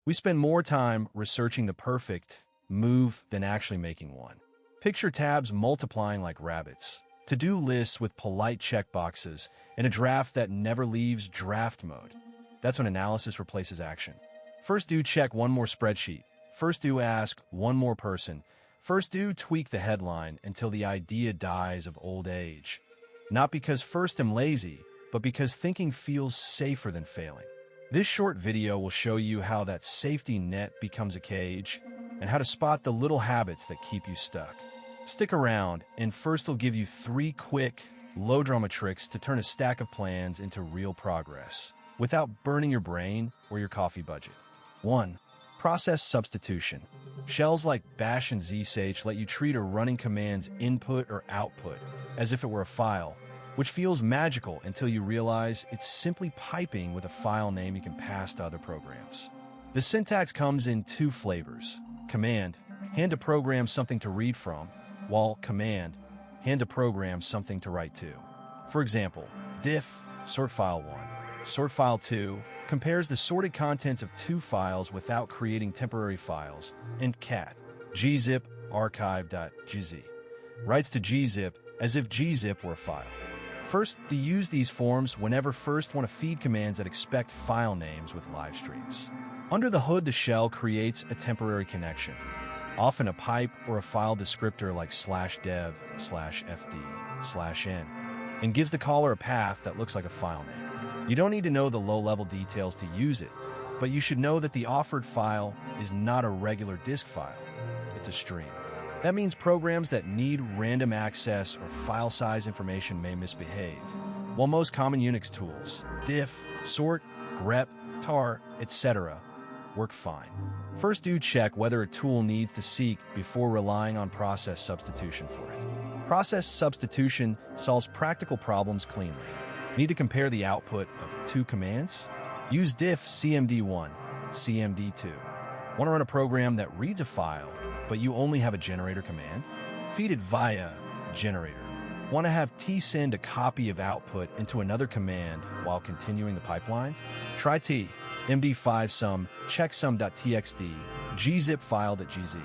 We spend more time researching the perfect move than actually making one. Picture tabs multiplying like rabbits, to-do lists with polite checkboxes, and a draft that never leaves draft mode. That's when analysis replaces action. First do check one more spreadsheet. First do ask one more person. First do tweak the headline until the idea dies of old age. Not because first I'm lazy, but because thinking feels safer than failing. This short video will show you how that safety net becomes a cage and how to spot the little habits that keep you stuck. Stick around, and first I'll give you 3 quick, low-drama tricks to turn a stack of plans into real progress without burning your brain or your coffee budget. 1. Process substitution. Shells like bash and zsh let you treat a running command's input or output as if it were a file, which feels magical until you realize it's simply piping with a file name you can pass to other programs. The syntax comes in 2 flavors. Command, hand a program something to read from, while command, hand a program something to write to. For example, diff, sort file 1, sort file 2, compares the sorted contents of 2 files without creating temporary files, and cat, gzip archive.gz, writes to gzip as if gzip were a file. First, to use these forms whenever first want to feed commands that expect file names with live streams. Under the hood, the shell creates a temporary connection, often a pipe or a file descriptor like /dev/fd/n, and gives the caller a path that looks like a file name. You don't need to know the low-level details to use it, but you should know that the offered file is not a regular disk file. It's a stream. That means programs that need random access or file size information may misbehave, while most common Unix tools, diff, sort, grep, tar, etc., work fine. First do check whether a tool needs to seek before relying on process substitution for it. Process substitution solves practical problems cleanly. Need to compare the output of 2 commands? Use diff cmd1, cmd2. Want to run a program that reads a file, but you only have a generator command? Feed it via generator. Want to have tsend a copy of output into another command while continuing the pipeline? Try t, md5sum, checksum.txt, gzip-file.gz.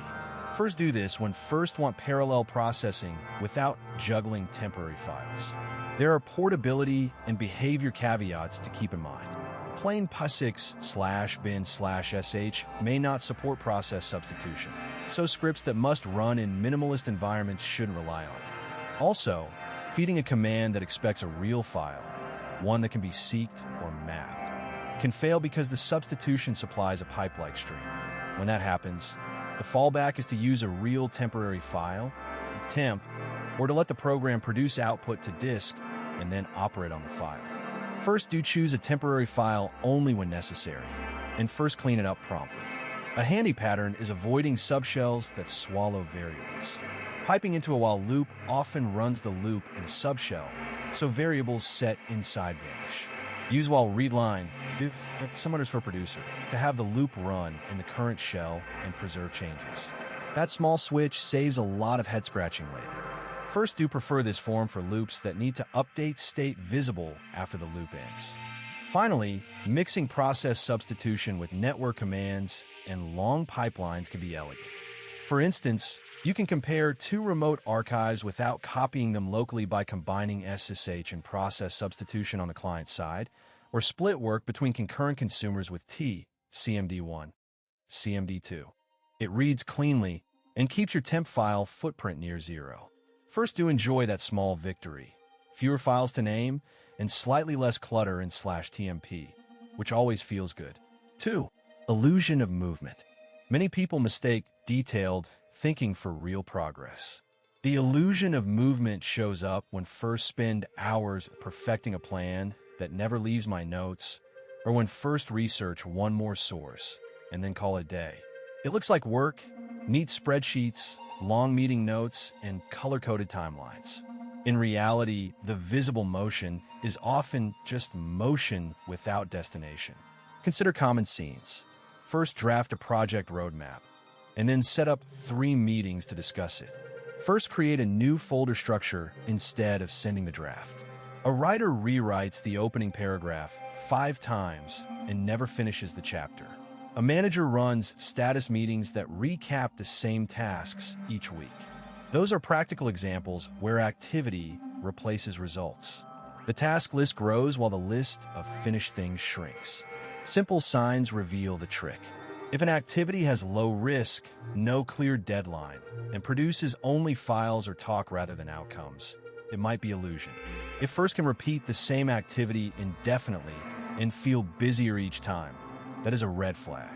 First do this when first want parallel processing without juggling temporary files. There are portability and behavior caveats to keep in mind. Plain POSIX/bin/sh may not support process substitution, so scripts that must run in minimalist environments shouldn't rely on it. Also, feeding a command that expects a real file, one that can be seeked or mapped, can fail because the substitution supplies a pipe-like stream. When that happens, the fallback is to use a real temporary file, temp, or to let the program produce output to disk and then operate on the file. First, do choose a temporary file only when necessary, and first clean it up promptly. A handy pattern is avoiding subshells that swallow variables. Piping into a while loop often runs the loop in a subshell, so variables set inside vanish. Use while readline, diff, some underscore producer, to have the loop run in the current shell and preserve changes. That small switch saves a lot of head-scratching later. First, do prefer this form for loops that need to update state visible after the loop ends. Finally, mixing process substitution with network commands and long pipelines can be elegant. For instance, you can compare 2 remote archives without copying them locally by combining SSH and process substitution on the client side, or split work between concurrent consumers with T, CMD1, CMD2. It reads cleanly and keeps your temp file footprint near 0. First, do enjoy that small victory. Fewer files to name and slightly less clutter in /tmp, which always feels good. 2. Illusion of movement. Many people mistake detailed thinking for real progress. The illusion of movement shows up when first spend hours perfecting a plan that never leaves my notes, or when first research one more source and then call it a day. It looks like work, neat spreadsheets, long meeting notes, and color-coded timelines. In reality, the visible motion is often just motion without destination. Consider common scenes. First, draft a project roadmap, and then set up 3 meetings to discuss it. First, create a new folder structure instead of sending the draft. A writer rewrites the opening paragraph 5 times and never finishes the chapter. A manager runs status meetings that recap the same tasks each week. Those are practical examples where activity replaces results. The task list grows while the list of finished things shrinks. Simple signs reveal the trick. If an activity has low risk, no clear deadline, and produces only files or talk rather than outcomes, it might be illusion. If first can repeat the same activity indefinitely and feel busier each time, that is a red flag.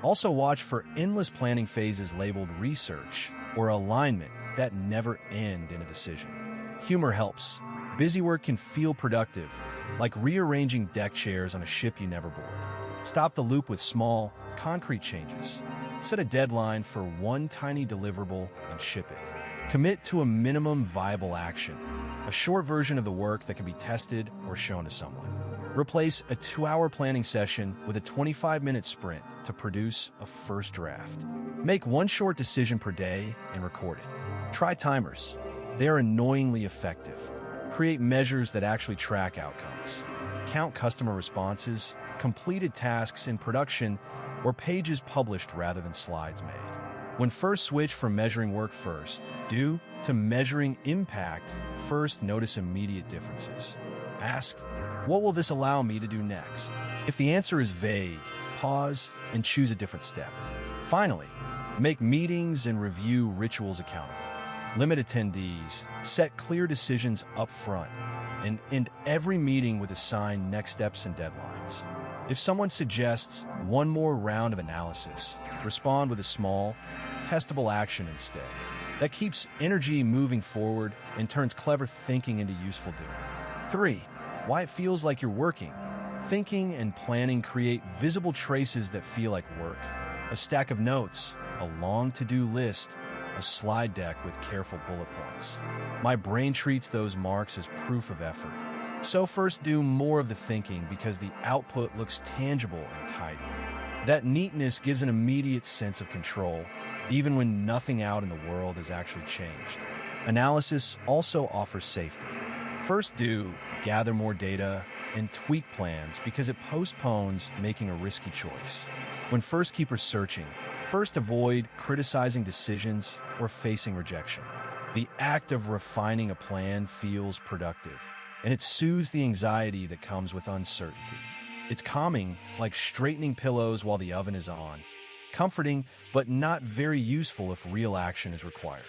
Also watch for endless planning phases labeled research or alignment that never end in a decision. Humor helps. Busy work can feel productive, like rearranging deck chairs on a ship you never board. Stop the loop with small, concrete changes. Set a deadline for one tiny deliverable and ship it. Commit to a minimum viable action, a short version of the work that can be tested or shown to someone. Replace a 2-hour planning session with a 25-minute sprint to produce a first draft. Make one short decision per day and record it. Try timers. They are annoyingly effective. Create measures that actually track outcomes. Count customer responses, completed tasks in production, or pages published rather than slides made. When first switch from measuring work first, do to measuring impact first, notice immediate differences. Ask, what will this allow me to do next? If the answer is vague, pause and choose a different step. Finally, make meetings and review rituals accountable. Limit attendees, set clear decisions up front, and end every meeting with assigned next steps and deadlines. If someone suggests one more round of analysis, respond with a small, testable action instead. That keeps energy moving forward and turns clever thinking into useful doing. 3. Why it feels like you're working. Thinking and planning create visible traces that feel like work. A stack of notes, a long to-do list, a slide deck with careful bullet points. My brain treats those marks as proof of effort. So first do more of the thinking because the output looks tangible and tidy. That neatness gives an immediate sense of control, even when nothing out in the world has actually changed. Analysis also offers safety. First do gather more data and tweak plans because it postpones making a risky choice. When first keep researching, first avoid criticizing decisions or facing rejection. The act of refining a plan feels productive, and it soothes the anxiety that comes with uncertainty. It's calming, like straightening pillows while the oven is on. Comforting, but not very useful if real action is required.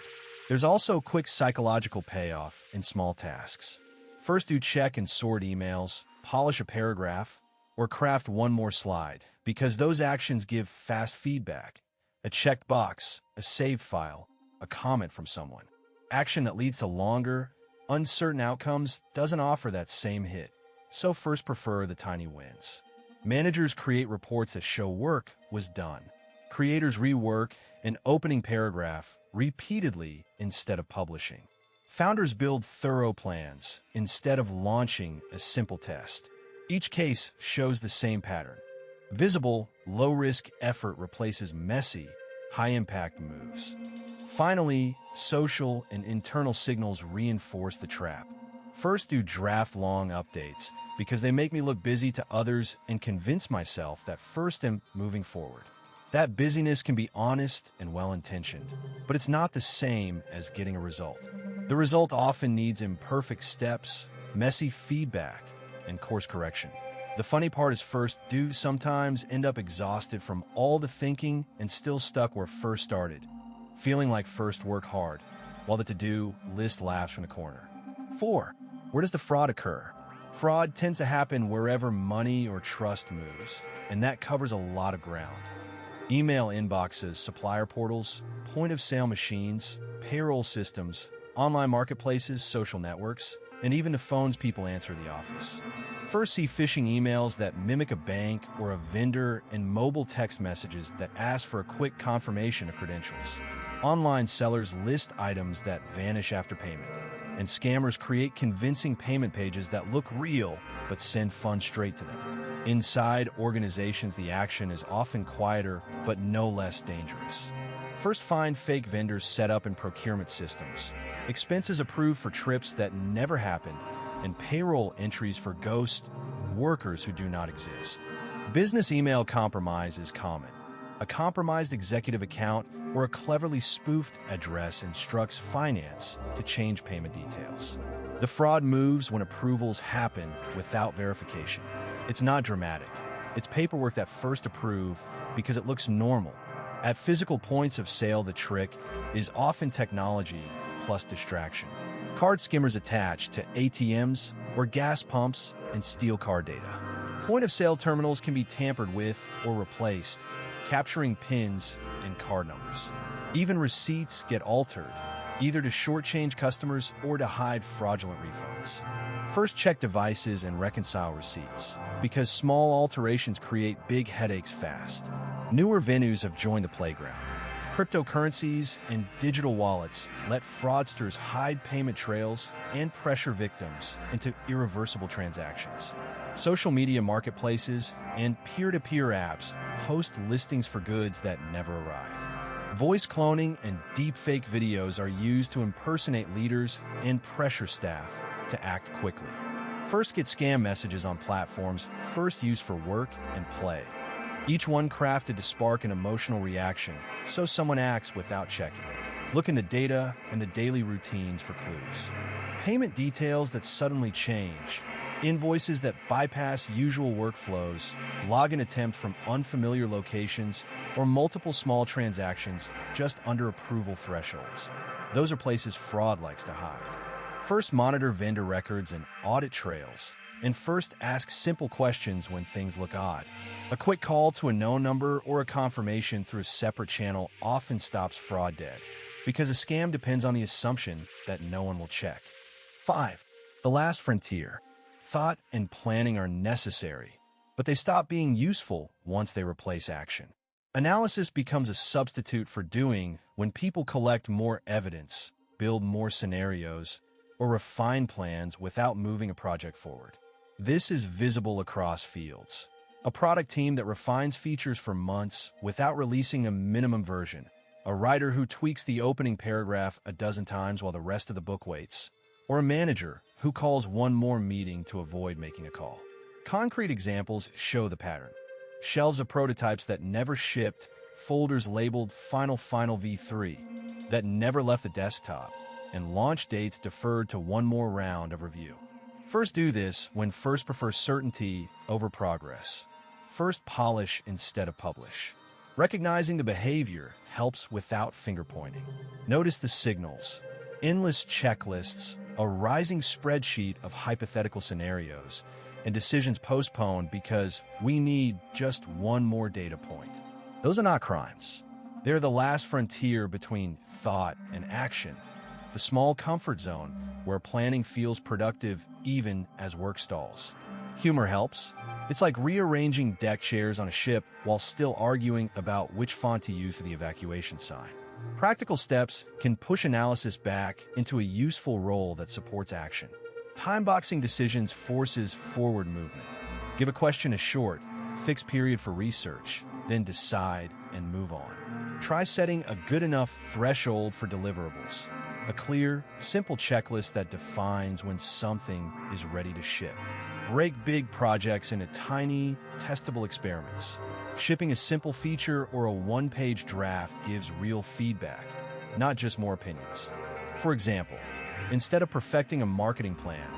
There's also quick psychological payoff in small tasks. First do check and sort emails, polish a paragraph, or craft one more slide, because those actions give fast feedback. A checked box, a saved file, a comment from someone. Action that leads to longer, uncertain outcomes doesn't offer that same hit, so first prefer the tiny wins. Managers create reports that show work was done. Creators rework an opening paragraph repeatedly instead of publishing. Founders build thorough plans instead of launching a simple test. Each case shows the same pattern. Visible, low-risk effort replaces messy, high-impact moves. Finally, social and internal signals reinforce the trap. First do draft-long updates because they make me look busy to others and convince myself that first I'm moving forward. That busyness can be honest and well-intentioned, but it's not the same as getting a result. The result often needs imperfect steps, messy feedback, and course correction. The funny part is first do sometimes end up exhausted from all the thinking and still stuck where first started, feeling like first work hard, while the to-do list laughs from the corner. 4. Where does the fraud occur? Fraud tends to happen wherever money or trust moves, and that covers a lot of ground. Email inboxes, supplier portals, point-of-sale machines, payroll systems, online marketplaces, social networks, and even the phones people answer at the office. First, see phishing emails that mimic a bank or a vendor and mobile text messages that ask for a quick confirmation of credentials. Online sellers list items that vanish after payment, and scammers create convincing payment pages that look real but send funds straight to them. Inside organizations, the action is often quieter but no less dangerous. First, find fake vendors set up in procurement systems, expenses approved for trips that never happened, and payroll entries for ghost workers who do not exist. Business email compromise is common. A compromised executive account or a cleverly spoofed address instructs finance to change payment details. The fraud moves when approvals happen without verification. It's not dramatic. It's paperwork that first approved because it looks normal. At physical points of sale, the trick is often technology plus distraction. Card skimmers attached to ATMs or gas pumps and steal card data. Point-of-sale terminals can be tampered with or replaced, capturing PINs and card numbers. Even receipts get altered, either to shortchange customers or to hide fraudulent refunds. First, check devices and reconcile receipts, because small alterations create big headaches fast. Newer venues have joined the playground. Cryptocurrencies and digital wallets let fraudsters hide payment trails and pressure victims into irreversible transactions. Social media marketplaces and peer-to-peer apps host listings for goods that never arrive. Voice cloning and deepfake videos are used to impersonate leaders and pressure staff to act quickly. First, get scam messages on platforms first used for work and play. Each one crafted to spark an emotional reaction, so someone acts without checking. Look in the data and the daily routines for clues. Payment details that suddenly change, invoices that bypass usual workflows, login attempts from unfamiliar locations, or multiple small transactions just under approval thresholds. Those are places fraud likes to hide. First, monitor vendor records and audit trails. And first, ask simple questions when things look odd. A quick call to a known number or a confirmation through a separate channel often stops fraud dead, because a scam depends on the assumption that no one will check. 5. The last frontier. Thought and planning are necessary, but they stop being useful once they replace action. Analysis becomes a substitute for doing when people collect more evidence, build more scenarios, or refine plans without moving a project forward. This is visible across fields. A product team that refines features for months without releasing a minimum version. A writer who tweaks the opening paragraph a dozen times while the rest of the book waits. Or a manager who calls one more meeting to avoid making a call. Concrete examples show the pattern. Shelves of prototypes that never shipped, folders labeled Final V3 that never left the desktop, and launch dates deferred to one more round of review. First, do this when first prefer certainty over progress. First, polish instead of publish. Recognizing the behavior helps without finger-pointing. Notice the signals. Endless checklists, a rising spreadsheet of hypothetical scenarios, and decisions postponed because we need just one more data point. Those are not crimes. They're the last frontier between thought and action. The small comfort zone where planning feels productive even as work stalls. Humor helps. It's like rearranging deck chairs on a ship while still arguing about which font to use for the evacuation sign. Practical steps can push analysis back into a useful role that supports action. Time-boxing decisions forces forward movement. Give a question a short, fixed period for research, then decide and move on. Try setting a good enough threshold for deliverables. A clear, simple checklist that defines when something is ready to ship. Break big projects into tiny, testable experiments. Shipping a simple feature or a one-page draft gives real feedback, not just more opinions. For example, instead of perfecting a marketing plan,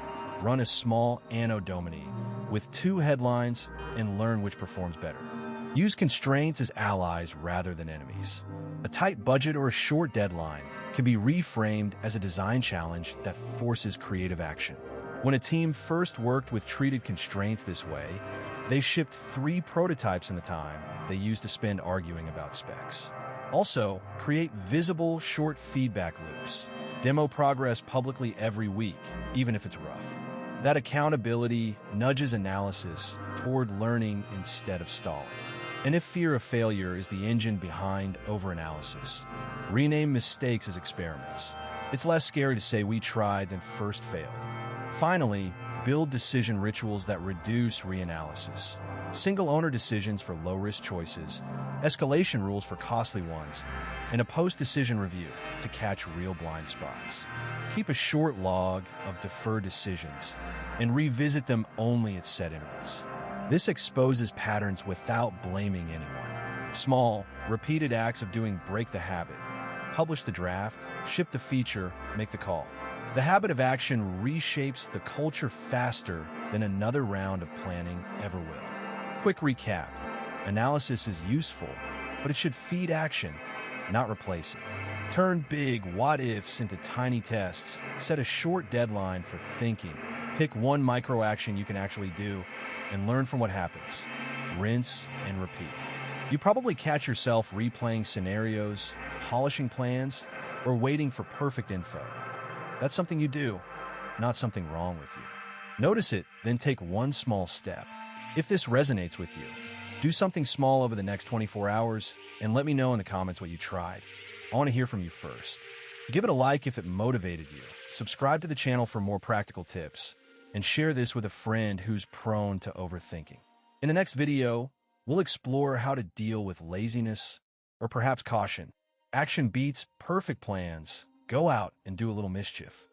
run a small Anno Domini with 2 headlines and learn which performs better. Use constraints as allies rather than enemies. A tight budget or a short deadline can be reframed as a design challenge that forces creative action. When a team first worked with treated constraints this way, they shipped 3 prototypes in the time they used to spend arguing about specs. Also, create visible, short feedback loops. Demo progress publicly every week, even if it's rough. That accountability nudges analysis toward learning instead of stalling. And if fear of failure is the engine behind overanalysis, rename mistakes as experiments. It's less scary to say we tried than first failed. Finally, build decision rituals that reduce reanalysis. Single-owner decisions for low-risk choices, escalation rules for costly ones, and a post-decision review to catch real blind spots. Keep a short log of deferred decisions and revisit them only at set intervals. This exposes patterns without blaming anyone. Small, repeated acts of doing break the habit. Publish the draft, ship the feature, make the call. The habit of action reshapes the culture faster than another round of planning ever will. Quick recap. Analysis is useful, but it should feed action, not replace it. Turn big what-ifs into tiny tests. Set a short deadline for thinking. Pick one micro-action you can actually do and learn from what happens. Rinse and repeat. You probably catch yourself replaying scenarios, polishing plans, or waiting for perfect info. That's something you do, not something wrong with you. Notice it, then take one small step. If this resonates with you, do something small over the next 24 hours and let me know in the comments what you tried. I want to hear from you first. Give it a like if it motivated you. Subscribe to the channel for more practical tips, and share this with a friend who's prone to overthinking. In the next video, we'll explore how to deal with laziness, or perhaps caution. Action beats perfect plans. Go out and do a little mischief.